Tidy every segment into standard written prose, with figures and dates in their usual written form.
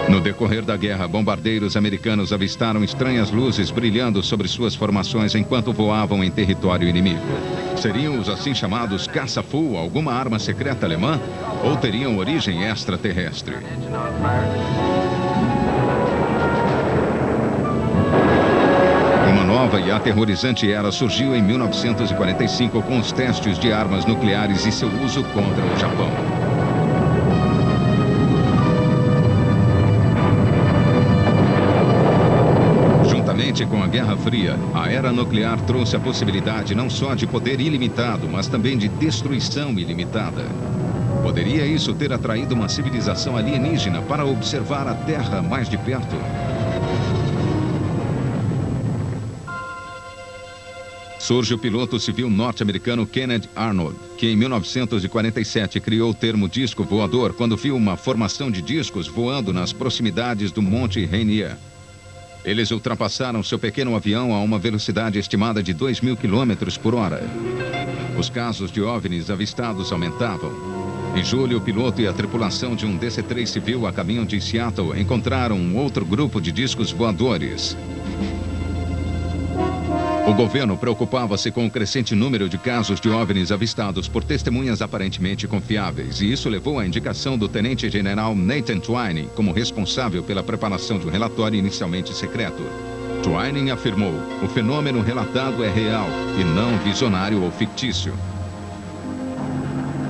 No decorrer da guerra, bombardeiros americanos avistaram estranhas luzes brilhando sobre suas formações enquanto voavam em território inimigo. Seriam os assim chamados caça-full alguma arma secreta alemã? Ou teriam origem extraterrestre? Uma nova e aterrorizante era surgiu em 1945 com os testes de armas nucleares e seu uso contra o Japão. Com a Guerra Fria, a era nuclear trouxe a possibilidade não só de poder ilimitado, mas também de destruição ilimitada. Poderia isso ter atraído uma civilização alienígena para observar a Terra mais de perto? Surge o piloto civil norte-americano Kenneth Arnold, que em 1947 criou o termo disco voador quando viu uma formação de discos voando nas proximidades do Monte Rainier. Eles ultrapassaram seu pequeno avião a uma velocidade estimada de 2.000 km por hora. Os casos de OVNIs avistados aumentavam. Em julho, o piloto e a tripulação de um DC-3 civil a caminho de Seattle encontraram um outro grupo de discos voadores. O governo preocupava-se com o crescente número de casos de OVNIs avistados por testemunhas aparentemente confiáveis, e isso levou à indicação do tenente-general Nathan Twining como responsável pela preparação de um relatório inicialmente secreto. Twining afirmou: o fenômeno relatado é real e não visionário ou fictício.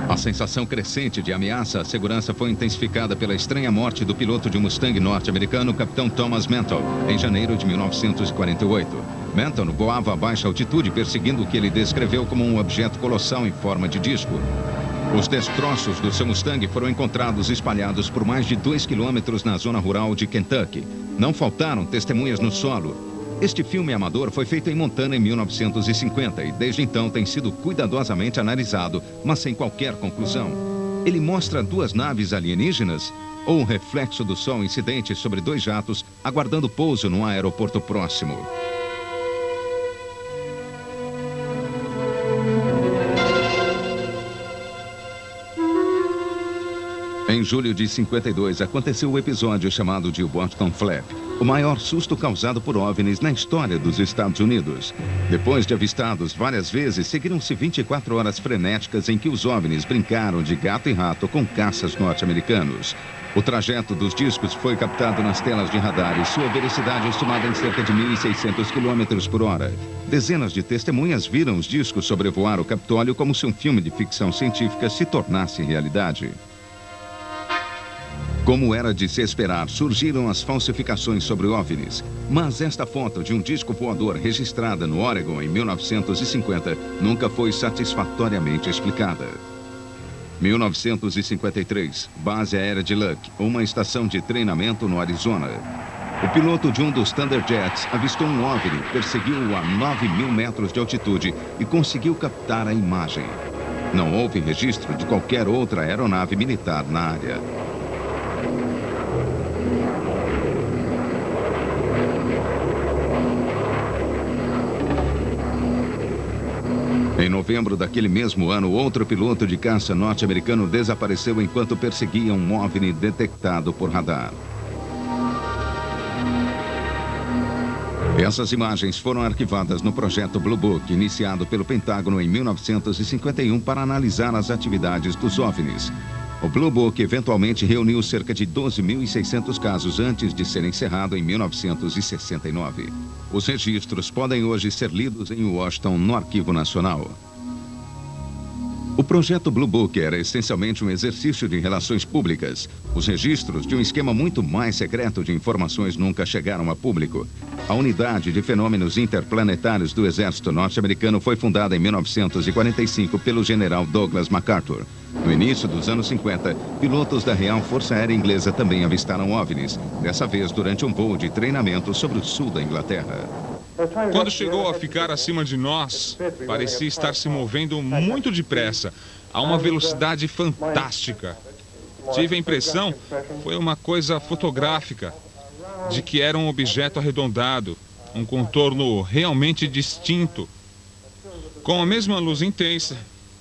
A sensação crescente de ameaça à segurança foi intensificada pela estranha morte do piloto de um Mustang norte-americano, Capitão Thomas Mantle, em janeiro de 1948. Mantle voava a baixa altitude, perseguindo o que ele descreveu como um objeto colossal em forma de disco. Os destroços do seu Mustang foram encontrados espalhados por mais de 2 quilômetros na zona rural de Kentucky. Não faltaram testemunhas no solo. Este filme amador foi feito em Montana em 1950 e desde então tem sido cuidadosamente analisado, mas sem qualquer conclusão. Ele mostra 2 naves alienígenas ou um reflexo do sol incidente sobre 2 jatos aguardando pouso num aeroporto próximo. Em julho de 52, aconteceu o episódio chamado de Boston Flap, o maior susto causado por OVNIs na história dos Estados Unidos. Depois de avistados várias vezes, seguiram-se 24 horas frenéticas em que os OVNIs brincaram de gato e rato com caças norte-americanos. O trajeto dos discos foi captado nas telas de radar e sua velocidade estimada em cerca de 1.600 km por hora. Dezenas de testemunhas viram os discos sobrevoar o Capitólio como se um filme de ficção científica se tornasse realidade. Como era de se esperar, surgiram as falsificações sobre OVNIs. Mas esta foto de um disco voador registrada no Oregon em 1950 nunca foi satisfatoriamente explicada. 1953, base aérea de Luck, uma estação de treinamento no Arizona. O piloto de um dos Thunderjets avistou um OVNI, perseguiu-o a 9.000 metros de altitude e conseguiu captar a imagem. Não houve registro de qualquer outra aeronave militar na área. Em novembro daquele mesmo ano, outro piloto de caça norte-americano desapareceu enquanto perseguia um OVNI detectado por radar. Essas imagens foram arquivadas no projeto Blue Book, iniciado pelo Pentágono em 1951 para analisar as atividades dos OVNIs. O Blue Book eventualmente reuniu cerca de 12.600 casos antes de ser encerrado em 1969. Os registros podem hoje ser lidos em Washington, no Arquivo Nacional. O projeto Blue Book era essencialmente um exercício de relações públicas. Os registros de um esquema muito mais secreto de informações nunca chegaram a público. A Unidade de Fenômenos Interplanetários do Exército Norte-Americano foi fundada em 1945 pelo general Douglas MacArthur. No início dos anos 50, pilotos da Real Força Aérea Inglesa também avistaram OVNIs, dessa vez durante um voo de treinamento sobre o sul da Inglaterra. Quando chegou a ficar acima de nós, parecia estar se movendo muito depressa, a uma velocidade fantástica. Tive a impressão, foi uma coisa fotográfica, de que era um objeto arredondado, um contorno realmente distinto, com a mesma luz intensa,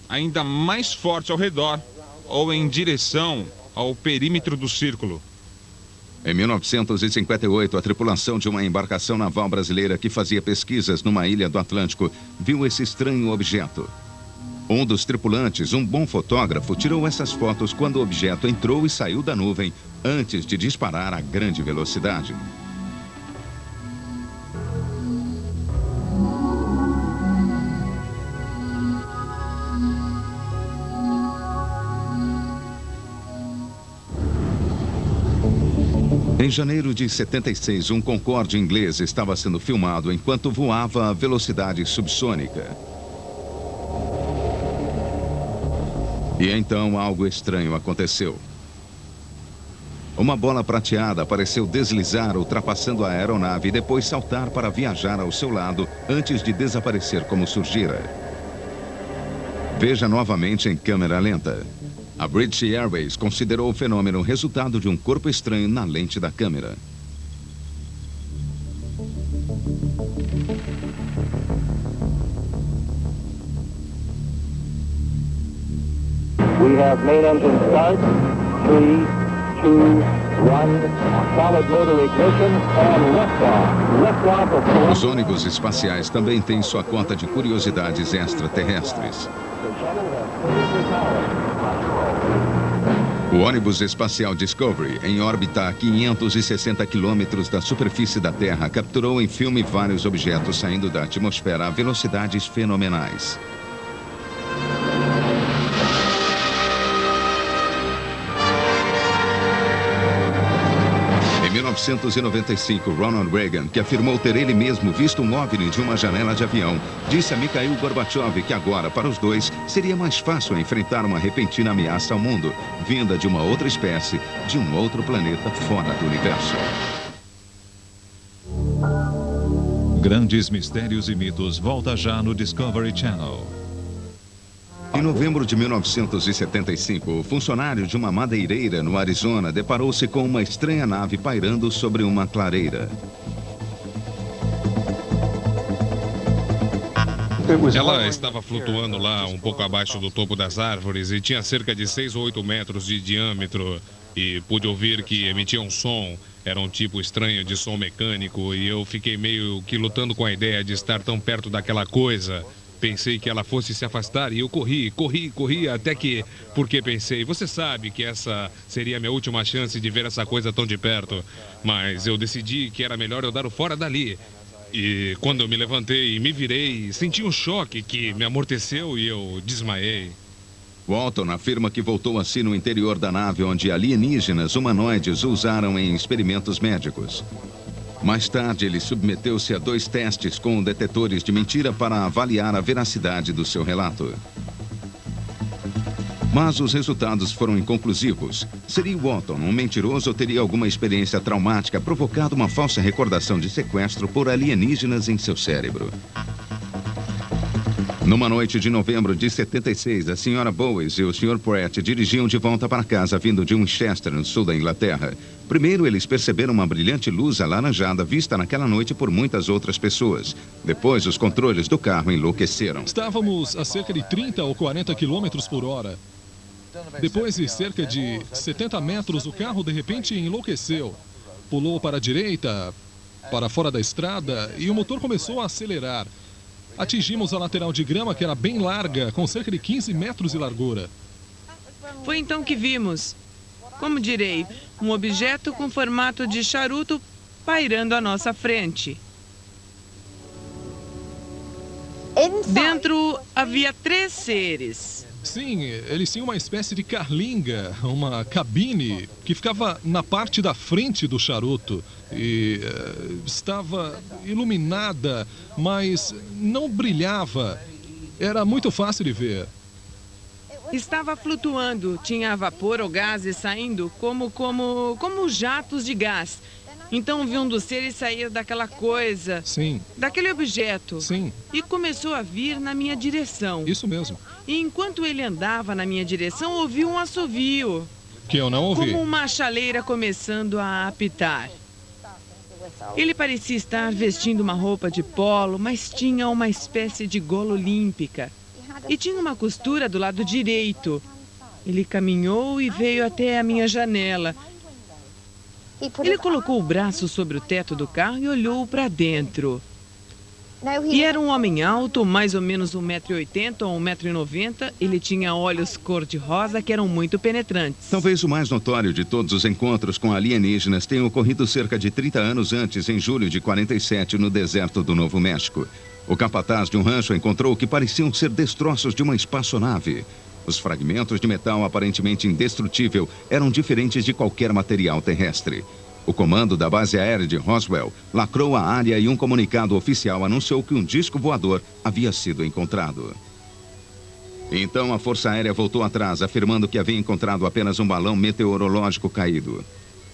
ainda mais forte ao redor, ou em direção ao perímetro do círculo. Em 1958, a tripulação de uma embarcação naval brasileira que fazia pesquisas numa ilha do Atlântico viu esse estranho objeto. Um dos tripulantes, um bom fotógrafo, tirou essas fotos quando o objeto entrou e saiu da nuvem antes de disparar a grande velocidade. Em janeiro de 76, um Concorde inglês estava sendo filmado enquanto voava a velocidade subsônica. E então algo estranho aconteceu. Uma bola prateada pareceu deslizar, ultrapassando a aeronave e depois saltar para viajar ao seu lado antes de desaparecer como surgira. Veja novamente em câmera lenta. A British Airways considerou o fenômeno resultado de um corpo estranho na lente da câmera. We have main engine start. 3, 2, 1. Solid motor ignition and liftoff. Liftoff of... Os ônibus espaciais também têm sua cota de curiosidades extraterrestres. O ônibus espacial Discovery, em órbita a 560 quilômetros da superfície da Terra, capturou em filme vários objetos saindo da atmosfera a velocidades fenomenais. Em 1995, Ronald Reagan, que afirmou ter ele mesmo visto um OVNI de uma janela de avião, disse a Mikhail Gorbachev que agora, para os dois, seria mais fácil enfrentar uma repentina ameaça ao mundo, vinda de uma outra espécie, de um outro planeta fora do universo. Grandes Mistérios e Mitos volta já no Discovery Channel. Em novembro de 1975, o funcionário de uma madeireira no Arizona deparou-se com uma estranha nave pairando sobre uma clareira. Ela estava flutuando lá um pouco abaixo do topo das árvores e tinha cerca de 6 ou 8 metros de diâmetro. E pude ouvir que emitia um som. Era um tipo estranho de som mecânico e eu fiquei meio que lutando com a ideia de estar tão perto daquela coisa. Pensei que ela fosse se afastar e eu corri até que... Porque pensei, você sabe que essa seria a minha última chance de ver essa coisa tão de perto. Mas eu decidi que era melhor eu dar o fora dali. E quando eu me levantei e me virei, senti um choque que me amorteceu e eu desmaiei. Walton afirma que voltou assim no interior da nave onde alienígenas humanoides o usaram em experimentos médicos. Mais tarde, ele submeteu-se a 2 testes com detetores de mentira para avaliar a veracidade do seu relato. Mas os resultados foram inconclusivos. Seria Walton um mentiroso ou teria alguma experiência traumática provocado uma falsa recordação de sequestro por alienígenas em seu cérebro? Numa noite de novembro de 76, a Sra. Bowes e o Sr. Pratt dirigiam de volta para casa vindo de Winchester, no sul da Inglaterra. Primeiro, eles perceberam uma brilhante luz alaranjada vista naquela noite por muitas outras pessoas. Depois, os controles do carro enlouqueceram. Estávamos a cerca de 30 ou 40 quilômetros por hora. Depois de cerca de 70 metros, o carro de repente enlouqueceu. Pulou para a direita, para fora da estrada e o motor começou a acelerar. Atingimos a lateral de grama, que era bem larga, com cerca de 15 metros de largura. Foi então que vimos, como direi, um objeto com formato de charuto pairando à nossa frente. Dentro havia 3 seres. Sim, eles tinham uma espécie de carlinga, uma cabine que ficava na parte da frente do charuto e estava iluminada, mas não brilhava. Era muito fácil de ver. Estava flutuando, tinha vapor ou gases saindo como jatos de gás. Então vi um dos seres sair daquela coisa, Sim. daquele objeto, Sim. e começou a vir na minha direção. Isso mesmo. E enquanto ele andava na minha direção, ouvi um assovio, Que eu não ouvi. como uma chaleira começando a apitar. Ele parecia estar vestindo uma roupa de polo, mas tinha uma espécie de gola olímpica. E tinha uma costura do lado direito. Ele caminhou e veio até a minha janela. Ele colocou o braço sobre o teto do carro e olhou para dentro. E era um homem alto, mais ou menos 1,80 m ou 1,90 m. Ele tinha olhos cor-de-rosa que eram muito penetrantes. Talvez o mais notório de todos os encontros com alienígenas tenha ocorrido cerca de 30 anos antes, em julho de 47, no deserto do Novo México. O capataz de um rancho encontrou o que pareciam ser destroços de uma espaçonave. Os fragmentos de metal aparentemente indestrutível eram diferentes de qualquer material terrestre. O comando da base aérea de Roswell lacrou a área e um comunicado oficial anunciou que um disco voador havia sido encontrado. Então a Força Aérea voltou atrás, afirmando que havia encontrado apenas um balão meteorológico caído.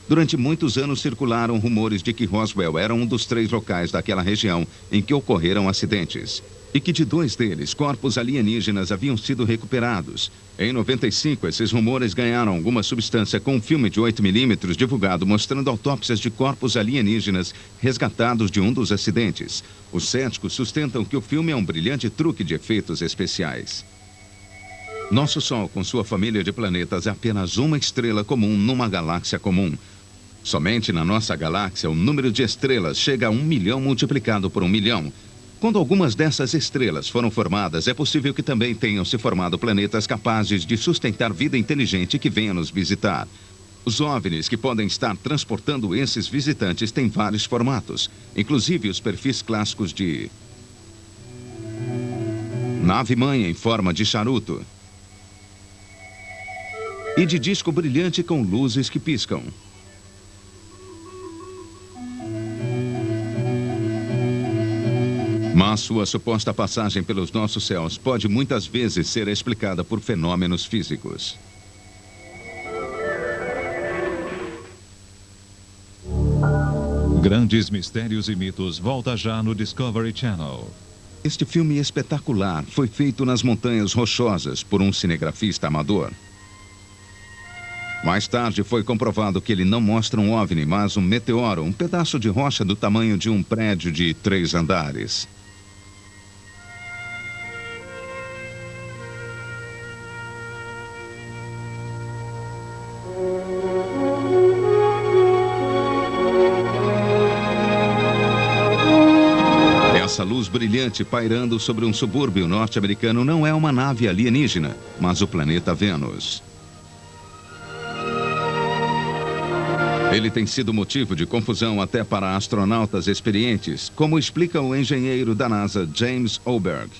Durante muitos anos circularam rumores de que Roswell era um dos 3 locais daquela região em que ocorreram acidentes. E que de 2 deles, corpos alienígenas haviam sido recuperados. Em 95, esses rumores ganharam alguma substância com um filme de 8 mm divulgado mostrando autópsias de corpos alienígenas resgatados de um dos acidentes. Os céticos sustentam que o filme é um brilhante truque de efeitos especiais. Nosso Sol, com sua família de planetas, é apenas uma estrela comum numa galáxia comum. Somente na nossa galáxia, o número de estrelas chega a 1 milhão multiplicado por 1 milhão. Quando algumas dessas estrelas foram formadas, é possível que também tenham se formado planetas capazes de sustentar vida inteligente que venha nos visitar. Os OVNIs que podem estar transportando esses visitantes têm vários formatos, inclusive os perfis clássicos de nave-mãe em forma de charuto e de disco brilhante com luzes que piscam. Mas sua suposta passagem pelos nossos céus pode muitas vezes ser explicada por fenômenos físicos. Grandes Mistérios e Mitos volta já no Discovery Channel. Este filme espetacular foi feito nas Montanhas Rochosas por um cinegrafista amador. Mais tarde foi comprovado que ele não mostra um OVNI, mas um meteoro, um pedaço de rocha do tamanho de um prédio de 3 andares. Essa luz brilhante pairando sobre um subúrbio norte-americano não é uma nave alienígena, mas o planeta Vênus. Ele tem sido motivo de confusão até para astronautas experientes, como explica o engenheiro da NASA, James Oberg.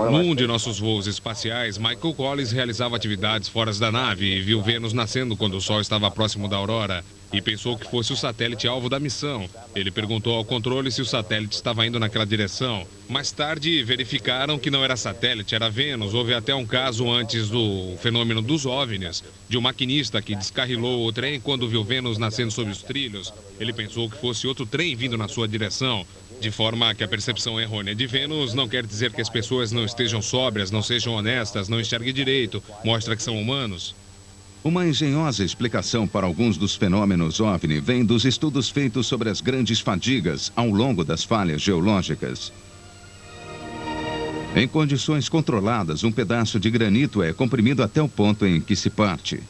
Num de nossos voos espaciais, Michael Collins realizava atividades fora da nave e viu Vênus nascendo quando o Sol estava próximo da aurora e pensou que fosse o satélite alvo da missão. Ele perguntou ao controle se o satélite estava indo naquela direção. Mais tarde, verificaram que não era satélite, era Vênus. Houve até um caso antes do fenômeno dos OVNIs, de um maquinista que descarrilou o trem quando viu Vênus nascendo sob os trilhos. Ele pensou que fosse outro trem vindo na sua direção. De forma que a percepção errônea de Vênus não quer dizer que as pessoas não estejam sóbrias, não sejam honestas, não enxerguem direito. Mostra que são humanos. Uma engenhosa explicação para alguns dos fenômenos OVNI vem dos estudos feitos sobre as grandes fadigas ao longo das falhas geológicas. Em condições controladas, um pedaço de granito é comprimido até o ponto em que se parte.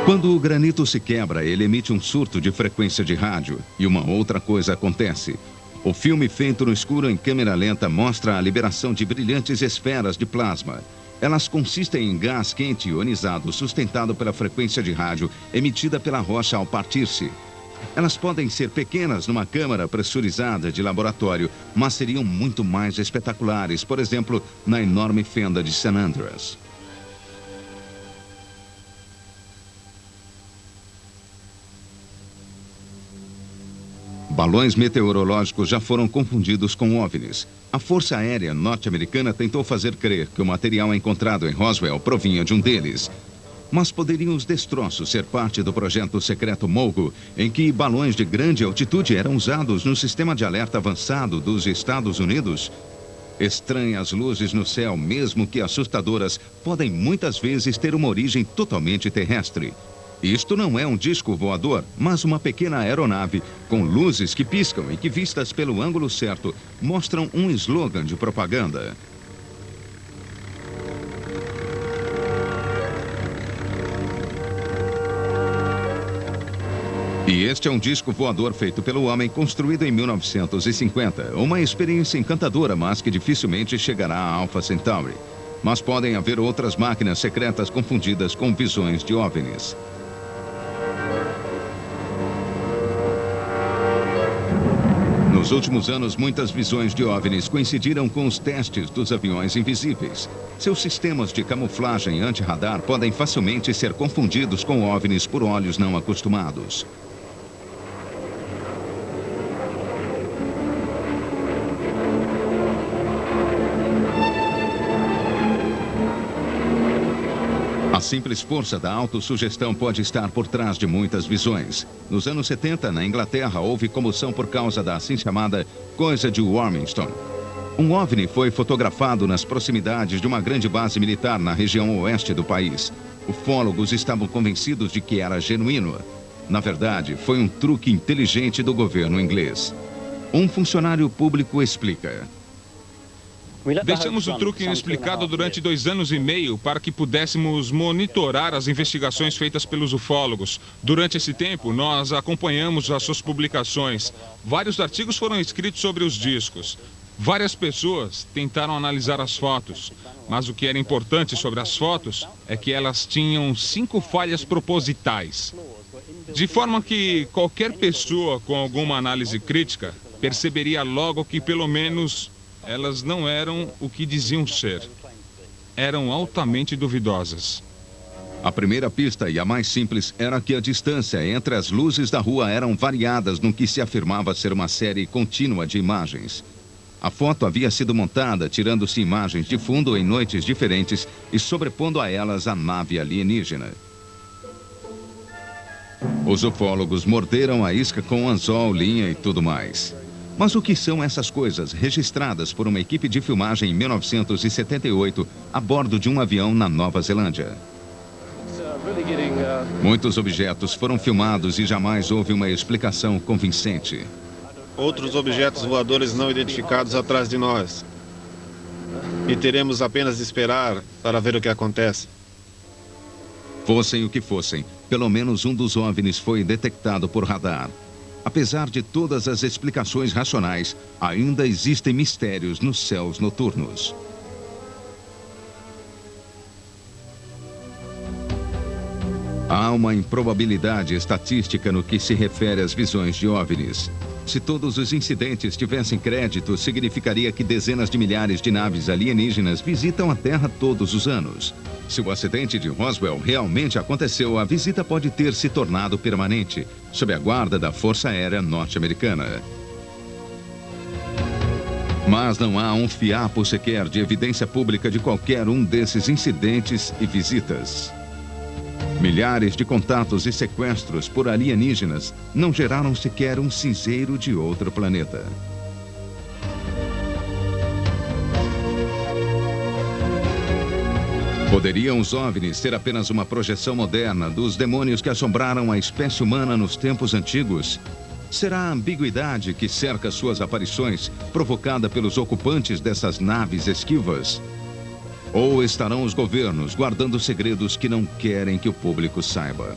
Quando o granito se quebra, ele emite um surto de frequência de rádio. E uma outra coisa acontece. O filme feito no escuro em câmera lenta mostra a liberação de brilhantes esferas de plasma. Elas consistem em gás quente ionizado sustentado pela frequência de rádio emitida pela rocha ao partir-se. Elas podem ser pequenas numa câmara pressurizada de laboratório, mas seriam muito mais espetaculares, por exemplo, na enorme fenda de San Andreas. Balões meteorológicos já foram confundidos com OVNIs. A Força Aérea norte-americana tentou fazer crer que o material encontrado em Roswell provinha de um deles. Mas poderiam os destroços ser parte do projeto secreto Mogo, em que balões de grande altitude eram usados no sistema de alerta avançado dos Estados Unidos? Estranhas luzes no céu, mesmo que assustadoras, podem muitas vezes ter uma origem totalmente terrestre. Isto não é um disco voador, mas uma pequena aeronave com luzes que piscam e que, vistas pelo ângulo certo, mostram um slogan de propaganda. E este é um disco voador feito pelo homem, construído em 1950. Uma experiência encantadora, mas que dificilmente chegará a Alpha Centauri. Mas podem haver outras máquinas secretas confundidas com visões de OVNIs. Nos últimos anos, muitas visões de OVNIs coincidiram com os testes dos aviões invisíveis. Seus sistemas de camuflagem anti-radar podem facilmente ser confundidos com OVNIs por olhos não acostumados. A simples força da autossugestão pode estar por trás de muitas visões. Nos anos 70, na Inglaterra, houve comoção por causa da assim chamada coisa de Warminster. Um OVNI foi fotografado nas proximidades de uma grande base militar na região oeste do país. Ufólogos estavam convencidos de que era genuíno. Na verdade, foi um truque inteligente do governo inglês. Um funcionário público explica. Deixamos o truque inexplicado durante 2 anos e meio para que pudéssemos monitorar as investigações feitas pelos ufólogos. Durante esse tempo, nós acompanhamos as suas publicações. Vários artigos foram escritos sobre os discos. Várias pessoas tentaram analisar as fotos, mas o que era importante sobre as fotos é que elas tinham 5 falhas propositais. De forma que qualquer pessoa com alguma análise crítica perceberia logo que pelo menos elas não eram o que diziam ser. Eram altamente duvidosas. A primeira pista e a mais simples era que a distância entre as luzes da rua eram variadas no que se afirmava ser uma série contínua de imagens. A foto havia sido montada tirando-se imagens de fundo em noites diferentes e sobrepondo a elas a nave alienígena. Os ufólogos morderam a isca com anzol, linha e tudo mais. Mas o que são essas coisas registradas por uma equipe de filmagem em 1978 a bordo de um avião na Nova Zelândia? Muitos objetos foram filmados e jamais houve uma explicação convincente. Outros objetos voadores não identificados atrás de nós. E teremos apenas de esperar para ver o que acontece. Fossem o que fossem, pelo menos um dos OVNIs foi detectado por radar. Apesar de todas as explicações racionais, ainda existem mistérios nos céus noturnos. Há uma improbabilidade estatística no que se refere às visões de OVNIs. Se todos os incidentes tivessem crédito, significaria que dezenas de milhares de naves alienígenas visitam a Terra todos os anos. Se o acidente de Roswell realmente aconteceu, a visita pode ter se tornado permanente, sob a guarda da Força Aérea Norte-Americana. Mas não há um fiapo sequer de evidência pública de qualquer um desses incidentes e visitas. Milhares de contatos e sequestros por alienígenas não geraram sequer um cinzeiro de outro planeta. Poderiam os OVNIs ser apenas uma projeção moderna dos demônios que assombraram a espécie humana nos tempos antigos? Será a ambiguidade que cerca suas aparições provocada pelos ocupantes dessas naves esquivas? Ou estarão os governos guardando segredos que não querem que o público saiba?